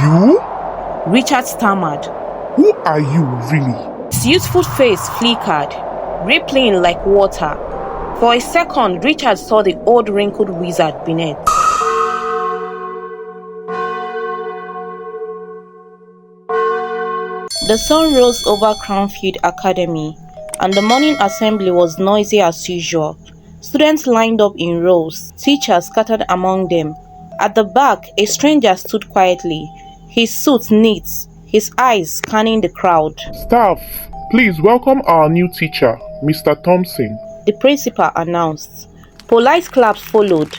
You? Richard stammered. Who are you, really? His youthful face flickered, rippling like water. For a second, Richard saw the old wrinkled wizard beneath. The sun rose over Crownfield Academy, and the morning assembly was noisy as usual. Students lined up in rows, teachers scattered among them. At the back, a stranger stood quietly, his suit neat, his eyes scanning the crowd. Staff, please welcome our new teacher, Mr. Thompson. The principal announced. Polite claps followed.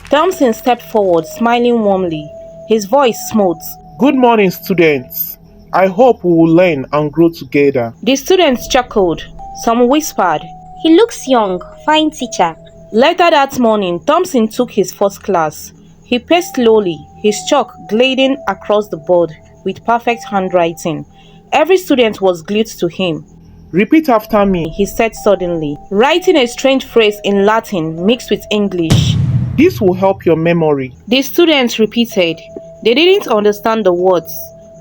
Thompson stepped forward, smiling warmly, his voice smooth. Good morning, students. I hope we will learn and grow together. The students chuckled. Some whispered, "He looks young, fine teacher." Later that morning, Thompson took his first class. He paced slowly, his chalk gliding across the board with perfect handwriting. Every student was glued to him. Repeat after me, he said suddenly, writing a strange phrase in Latin mixed with English. This will help your memory. The students repeated. They didn't understand the words,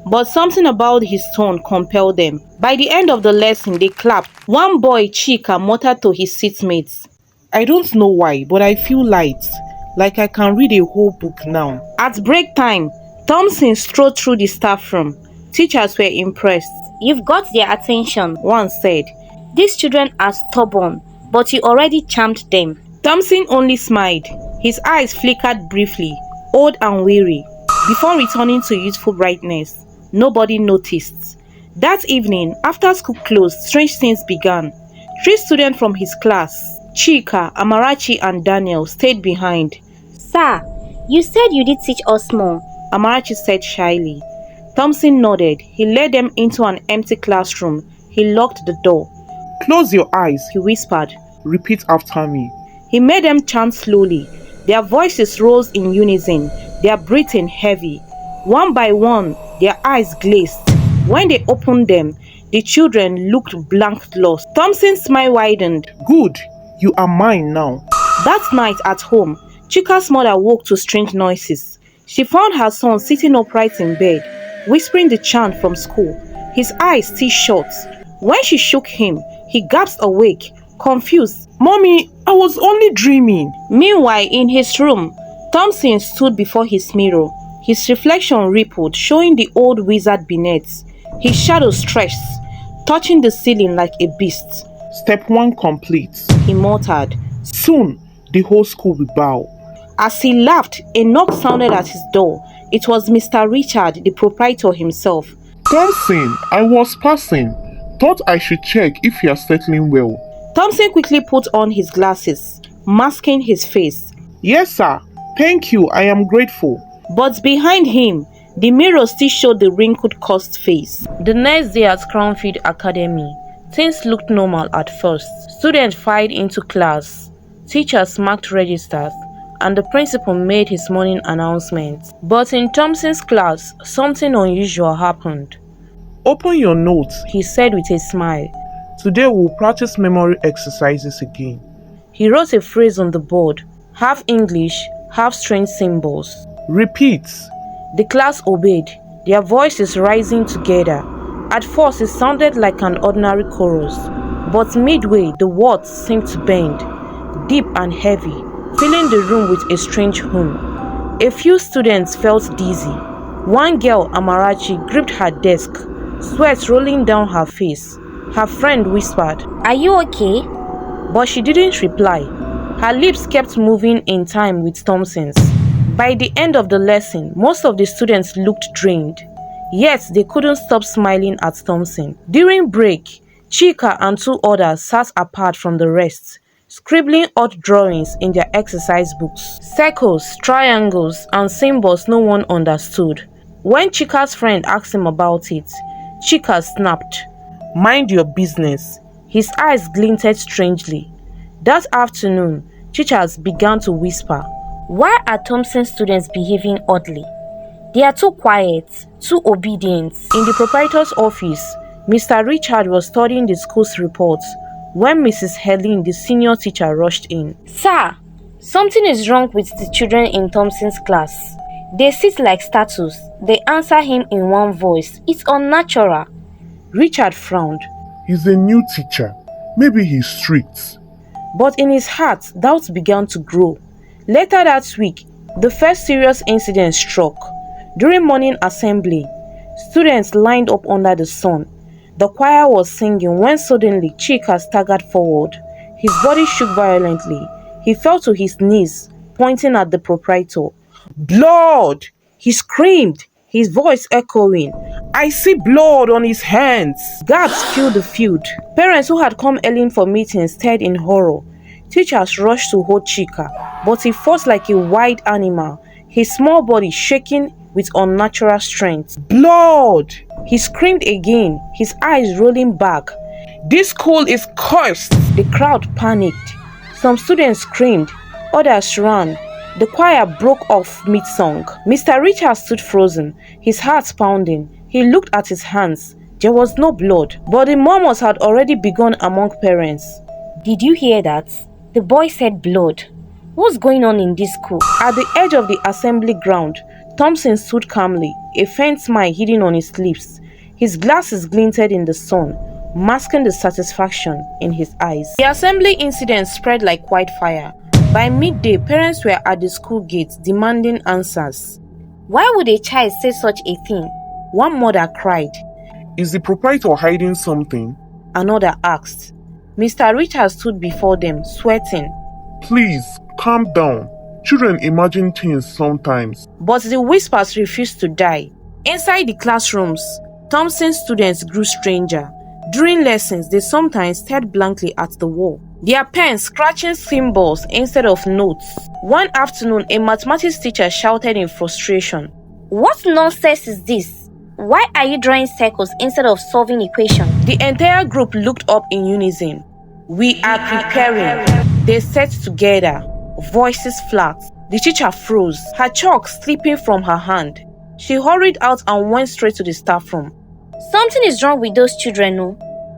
but something about his tone compelled them. By the end of the lesson, they clapped. One boy, Chika, muttered to his seatmates, I don't know why, but I feel light, like I can read a whole book now. At break time, Thompson strode through the staff room. Teachers were impressed. "You've got their attention," one said. "These children are stubborn, but you already charmed them." Thompson only smiled. His eyes flickered briefly, old and weary, before returning to youthful brightness. Nobody noticed. That evening, after school closed, strange things began. 3 students from his class, Chika, Amarachi, and Daniel, stayed behind. "Sir, you said you did teach us more," Amarachi said shyly. Thompson nodded. He led them into an empty classroom. He locked the door. Close your eyes, he whispered. Repeat after me. He made them chant slowly. Their voices rose in unison, their breathing heavy. One by one, their eyes glazed. When they opened them, the children looked blank lost. Thompson's smile widened. Good, you are mine now. That night at home, Chika's mother woke to strange noises. She found her son sitting upright in bed, whispering the chant from school, his eyes still shut. When she shook him, he gasped awake, confused. Mommy, I was only dreaming. Meanwhile, in his room, Thompson stood before his mirror. His reflection rippled, showing the old wizard beneath. His shadow stretched, touching the ceiling like a beast. Step 1 complete, he muttered. Soon, the whole school will bow. As he laughed, a knock sounded at his door. It was Mr. Richard, the proprietor himself. Thompson, I was passing. Thought I should check if you are settling well. Thompson quickly put on his glasses, masking his face. Yes, sir. Thank you. I am grateful. But behind him, the mirror still showed the wrinkled, cursed face. The next day at Crownfield Academy, things looked normal at first. Students filed into class. Teachers marked registers, and the principal made his morning announcement. But in Thompson's class, something unusual happened. Open your notes, he said with a smile. Today we'll practice memory exercises again. He wrote a phrase on the board, half English, half strange symbols. Repeat. The class obeyed, their voices rising together. At first it sounded like an ordinary chorus, but midway the words seemed to bend, deep and heavy, filling the room with a strange hum. A few students felt dizzy. One girl, Amarachi, gripped her desk, sweat rolling down her face. Her friend whispered, "Are you okay?" But she didn't reply. Her lips kept moving in time with Thompson's. By the end of the lesson, most of the students looked drained. Yet they couldn't stop smiling at Thompson. During break, Chika and 2 others sat apart from the rest, scribbling odd drawings in their exercise books. Circles, triangles, and symbols no one understood. When Chika's friend asked him about it, Chika snapped, "Mind your business." His eyes glinted strangely. That afternoon, teachers began to whisper, "Why are Thompson students behaving oddly? They are too quiet, too obedient." In the proprietor's office, Mr. Richard was studying the school's reports when Mrs. Helen, the senior teacher, rushed in. "Sir, something is wrong with the children in Thompson's class. They sit like statues. They answer him in one voice. It's unnatural. Richard frowned. He's a new teacher. Maybe he's strict. But in his heart, doubts began to grow. Later that week, the first serious incident struck. During morning assembly, students lined up under the sun. The choir was singing when suddenly Chika staggered forward. His body shook violently. He fell to his knees, pointing at the proprietor. "Blood!" he screamed, his voice echoing. "I see blood on his hands!" Gasps filled the field. Parents who had come early for meetings stared in horror. Teachers rushed to hold Chika, but he fought like a wild animal, his small body shaking with unnatural strength. "Blood!" he screamed again, his eyes rolling back. "This school is cursed!" The crowd panicked. Some students screamed, others ran. The choir broke off mid-song. Mr. Richard stood frozen, his heart pounding. He looked at his hands. There was no blood, but the murmurs had already begun among parents. Did you hear that? The boy said blood. What's going on in this school? At the edge of the assembly ground, Thompson stood calmly, a faint smile hidden on his lips. His glasses glinted in the sun, masking the satisfaction in his eyes. The assembly incident spread like wildfire. By midday, parents were at the school gates demanding answers. Why would a child say such a thing? One mother cried. Is the proprietor hiding something? Another asked. Mr. Richard stood before them, sweating. Please, calm down. Children imagine things sometimes. But the whispers refused to die. Inside the classrooms, Thompson's students grew stranger. During lessons, they sometimes stared blankly at the wall, their pens scratching symbols instead of notes. One afternoon, a mathematics teacher shouted in frustration. What nonsense is this? Why are you drawing circles instead of solving equations? The entire group looked up in unison. We are preparing. They sat together, voices flat. The teacher froze, her chalk slipping from her hand. She hurried out and went straight to the staff room. Something is wrong with those children, no?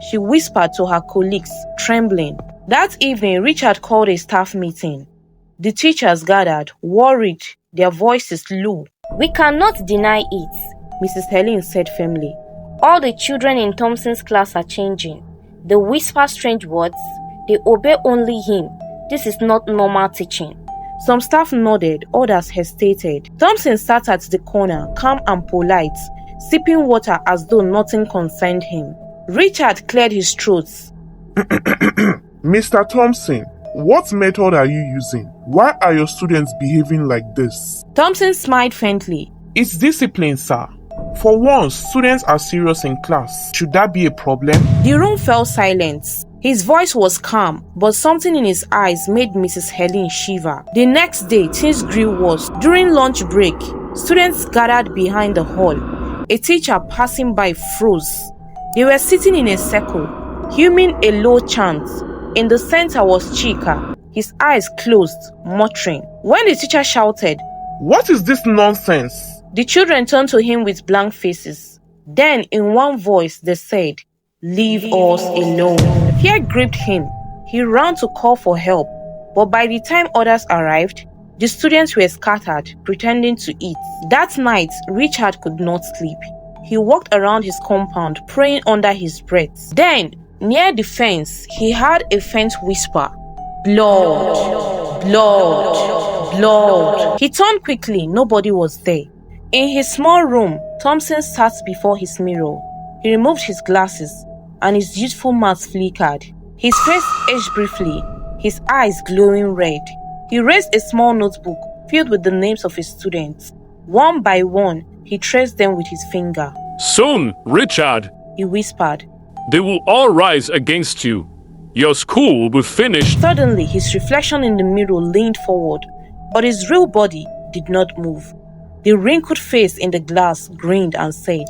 She whispered to her colleagues, trembling. That evening, Richard called a staff meeting. The teachers gathered, worried, their voices low. We cannot deny it, Mrs. Helen said firmly. All the children in Thompson's class are changing. They whisper strange words. They obey only him. This is not normal teaching. Some staff nodded, others hesitated. Thompson sat at the corner, calm and polite, sipping water as though nothing concerned him. Richard cleared his throat. Mr. Thompson, what method are you using? Why are your students behaving like this? Thompson smiled faintly. It's discipline, sir. For once, students are serious in class. Should that be a problem? The room fell silent. His voice was calm, but something in his eyes made Mrs. Helen shiver. The next day, things grew worse. During lunch break, students gathered behind the hall. A teacher passing by froze. They were sitting in a circle, humming a low chant. In the center was Chika, his eyes closed, muttering. When the teacher shouted, "What is this nonsense?" the children turned to him with blank faces. Then, in one voice, they said, "Leave us alone." Fear gripped him. He ran to call for help, but by the time others arrived, the students were scattered, pretending to eat. That night, Richard could not sleep. He walked around his compound, praying under his breath. Then, near the fence, he heard a faint whisper. Blood, blood, blood. He turned quickly, nobody was there. In his small room, Thompson sat before his mirror. He removed his glasses, and his youthful mouth flickered. His face aged briefly, his eyes glowing red. He raised a small notebook filled with the names of his students. One by one, he traced them with his finger. "Soon, Richard," he whispered. "they will all rise against you. Your school will be finished." Suddenly, his reflection in the mirror leaned forward, but his real body did not move. The wrinkled face in the glass grinned and said,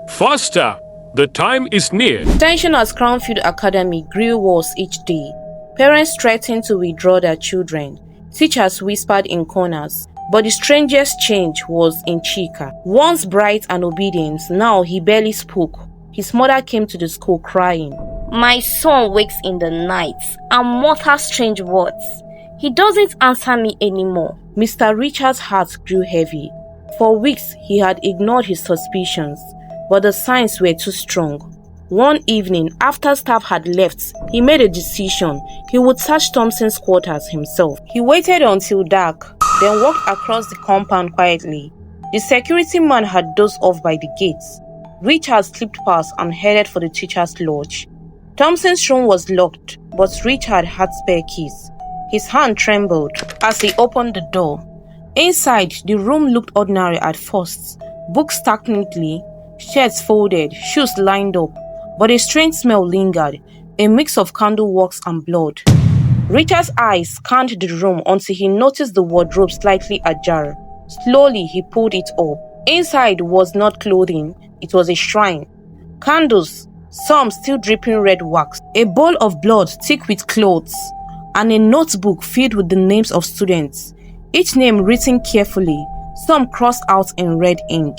"Faster! The time is near." Tension at Crownfield Academy grew worse each day. Parents threatened to withdraw their children. Teachers whispered in corners. But the strangest change was in Chika. Once bright and obedient, now he barely spoke. His mother came to the school crying. My son wakes in the night and mutters strange words. He doesn't answer me anymore. Mr. Richard's heart grew heavy. For weeks, he had ignored his suspicions, but the signs were too strong. One evening, after staff had left, he made a decision. He would search Thompson's quarters himself. He waited until dark, then walked across the compound quietly. The security man had dozed off by the gates. Richard slipped past and headed for the teacher's lodge. Thompson's room was locked, but Richard had spare keys. His hand trembled as he opened the door. Inside, the room looked ordinary at first. Books stacked neatly, shirts folded, shoes lined up, but a strange smell lingered, a mix of candle wax and blood. Richard's eyes scanned the room until he noticed the wardrobe slightly ajar. Slowly, he pulled it up. Inside was not clothing, it was a shrine. Candles, some still dripping red wax, a bowl of blood thick with clothes, and a notebook filled with the names of students, each name written carefully, some crossed out in red ink.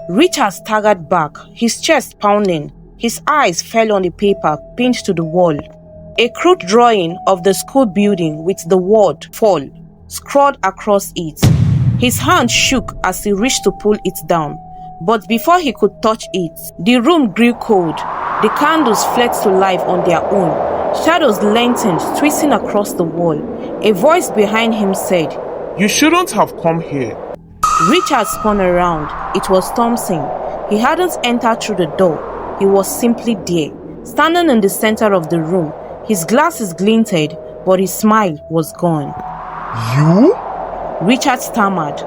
Richard staggered back, his chest pounding. His eyes fell on the paper pinned to the wall. A crude drawing of the school building with the word "fall" scrawled across it. His hand shook as he reached to pull it down, but before he could touch it, the room grew cold. The candles flared to life on their own. Shadows lengthened, twisting across the wall. A voice behind him said, "You shouldn't have come here." Richard spun around. It was Thompson. He hadn't entered through the door. He was simply there, standing in the center of the room. His glasses glinted, but his smile was gone. "You? Richard stammered.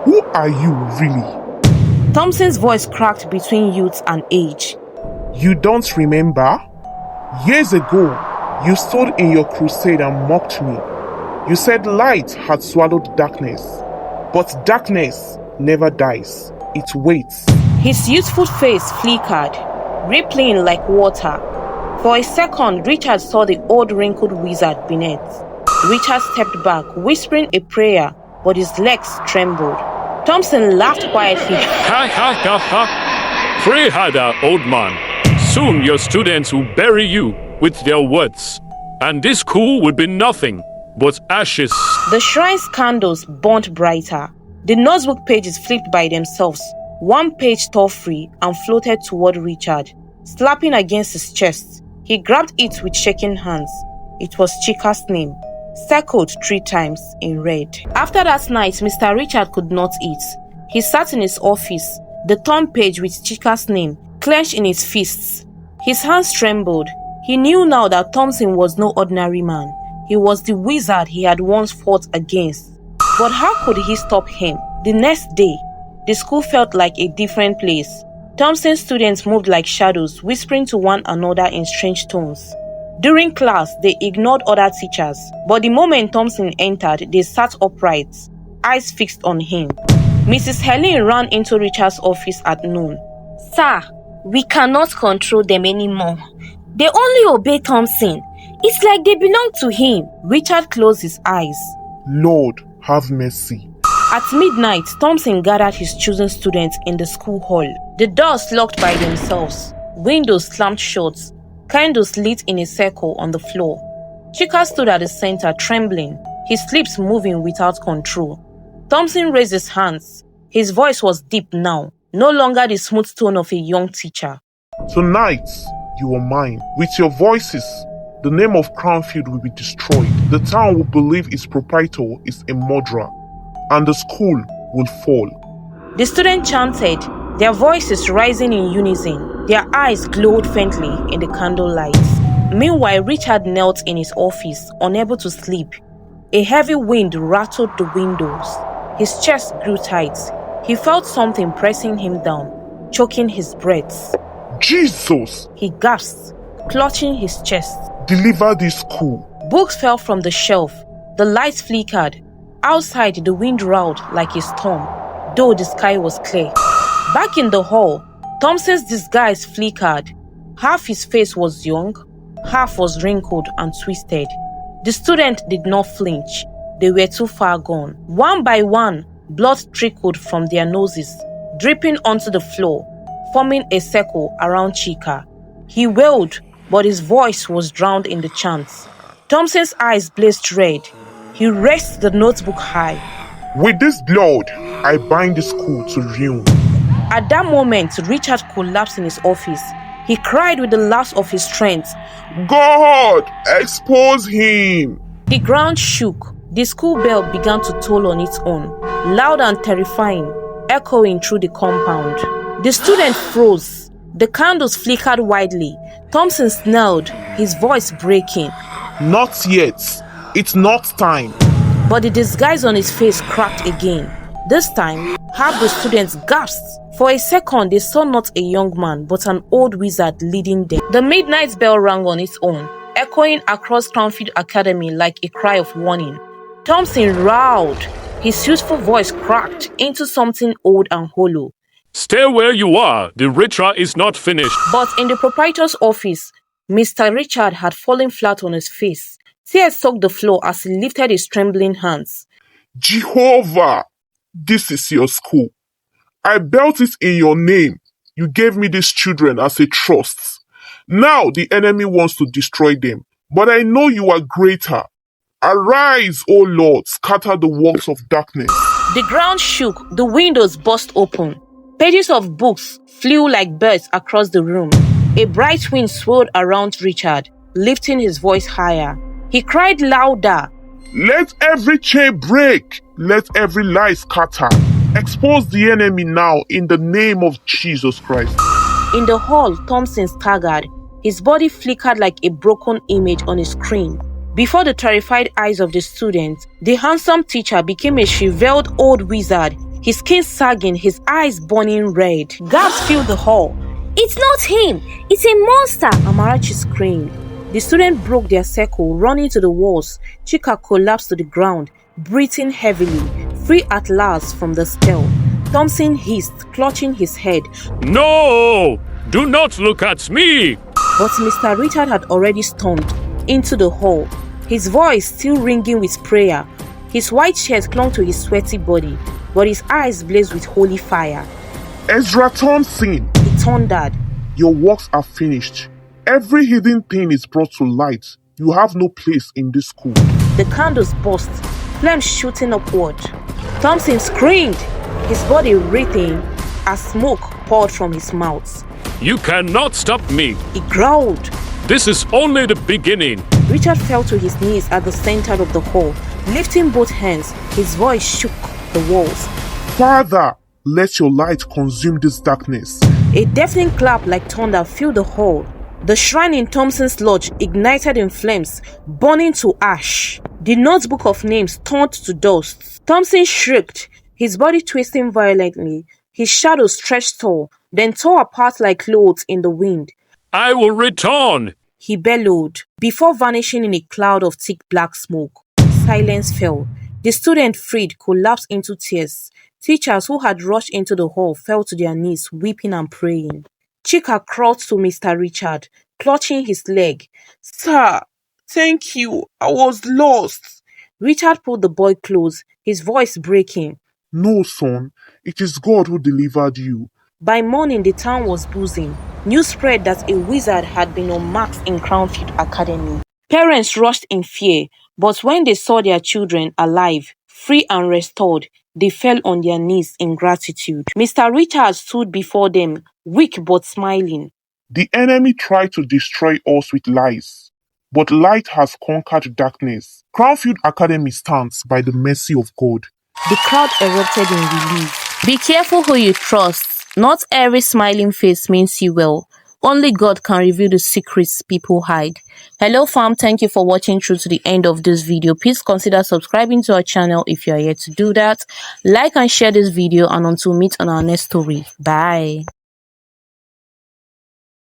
Who are you really?" Thompson's voice cracked between youth and age. "You don't remember? Years ago, you stood in your crusade and mocked me. You said light had swallowed darkness, but darkness never dies. It waits." His youthful face flickered, rippling like water. For a second, Richard saw the old wrinkled wizard beneath. Richard stepped back, whispering a prayer, but his legs trembled. Thompson laughed quietly. Ha ha ha ha! Pray harder, old man. Soon your students will bury you with their words, and this school will be nothing but ashes. The shrine's candles burnt brighter. The notebook pages flipped by themselves. One page tore free and floated toward Richard, slapping against his chest. He grabbed it with shaking hands. It was Chika's name, circled 3 times in red. After that night, Mr. Richard could not eat. He sat in his office, the torn page with Chika's name clenched in his fists. His hands trembled. He knew now that Thompson was no ordinary man. He was the wizard he had once fought against. But how could he stop him? The next day, the school felt like a different place. Thompson's students moved like shadows, whispering to one another in strange tones. During class, they ignored other teachers, but the moment Thompson entered, they sat upright, eyes fixed on him. Mrs. Helen ran into Richard's office at noon. Sir, we cannot control them anymore. They only obey Thompson. It's like they belong to him. Richard closed his eyes. "Lord, have mercy." At midnight, Thompson gathered his chosen students in the school hall. The doors locked by themselves, windows slammed shut, candles lit in a circle on the floor. Chika stood at the center, trembling, his lips moving without control. Thompson raised his hands. His voice was deep now, no longer the smooth tone of a young teacher. "Tonight, you are mine. With your voices, the name of Crownfield will be destroyed. The town will believe its proprietor is a murderer, and the school will fall." The students chanted, their voices rising in unison. Their eyes glowed faintly in the candlelight. Meanwhile, Richard knelt in his office, unable to sleep. A heavy wind rattled the windows. His chest grew tight. He felt something pressing him down, choking his breath. "Jesus!" He gasped, clutching his chest. "Deliver this school." Books fell from the shelf. The lights flickered. Outside, the wind roared like a storm, though the sky was clear. Back in the hall, Thompson's disguise flickered. Half his face was young, half was wrinkled and twisted. The students did not flinch. They were too far gone. One by one, blood trickled from their noses, dripping onto the floor, forming a circle around Chika. He wailed, but his voice was drowned in the chants. Thompson's eyes blazed red. He raised the notebook high. With this blood, I bind the school to ruin. At that moment, Richard collapsed in his office. He cried with the last of his strength. God, expose him! The ground shook. The school bell began to toll on its own, loud and terrifying, echoing through the compound. The student froze. The candles flickered widely. Thompson snarled, his voice breaking. Not yet. It's not time. But the disguise on his face cracked again. This time, half the students gasped. For a second, they saw not a young man, but an old wizard leading them. The midnight bell rang on its own, echoing across Crownfield Academy like a cry of warning. Thompson roared. His youthful voice cracked into something old and hollow. Stay where you are. The ritual is not finished. But in the proprietor's office, Mr. Richard had fallen flat on his face. Tears soaked the floor as he lifted his trembling hands. Jehovah, this is your school. I built it in your name. You gave me these children as a trust. Now the enemy wants to destroy them. But I know you are greater. Arise, O Lord, scatter the works of darkness. The ground shook, the windows burst open. Pages of books flew like birds across the room. A bright wind swirled around Richard, lifting his voice higher. He cried louder. Let every chain break. Let every lie scatter. Expose the enemy now in the name of Jesus Christ. In the hall, Thompson staggered. His body flickered like a broken image on a screen. Before the terrified eyes of the students, the handsome teacher became a shriveled old wizard, his skin sagging, his eyes burning red. Gasps filled the hall. It's not him! It's a monster! Amarachi screamed. The students broke their circle, running to the walls. Chika collapsed to the ground, breathing heavily, free at last from the spell. Thompson hissed, clutching his head. No! Do not look at me! But Mr. Richard had already stormed into the hall, his voice still ringing with prayer. His white shirt clung to his sweaty body, but his eyes blazed with holy fire. Ezra Thompson, He thundered. your works are finished. Every hidden thing is brought to light. You have no place in this school. The candles burst, flames shooting upward. Thompson screamed, his body writhing as smoke poured from his mouth. You cannot stop me. He growled. This is only the beginning. Richard fell to his knees at the center of the hall, lifting both hands. His voice shook the walls. Father, let your light consume this darkness. A deafening clap like thunder filled the hall. The shrine in Thompson's lodge ignited in flames, burning to ash. The notebook of names turned to dust. Thompson shrieked, his body twisting violently. His shadow stretched tall, then tore apart like clothes in the wind. I will return. He bellowed, before vanishing in a cloud of thick black smoke. Silence fell. The student freed collapsed into tears. Teachers who had rushed into the hall fell to their knees, weeping and praying. Chika crawled to Mr. Richard, clutching his leg. Sir, thank you. I was lost. Richard pulled the boy close, his voice breaking. No, son, it is God who delivered you. By morning, the town was buzzing. News spread that a wizard had been unmasked in Crownfield Academy. Parents rushed in fear, but when they saw their children alive, free and restored, they fell on their knees in gratitude. Mr. Richard stood before them, weak but smiling. The enemy tried to destroy us with lies, but light has conquered darkness. Crownfield Academy stands by the mercy of God. The crowd erupted in relief. Be careful who you trust. Not every smiling face means you well. Only God can reveal the secrets people hide. Hello fam, thank you for watching through to the end of this video. Please consider subscribing to our channel if you are yet to do that. Like and share this video, and until we meet on our next story. Bye.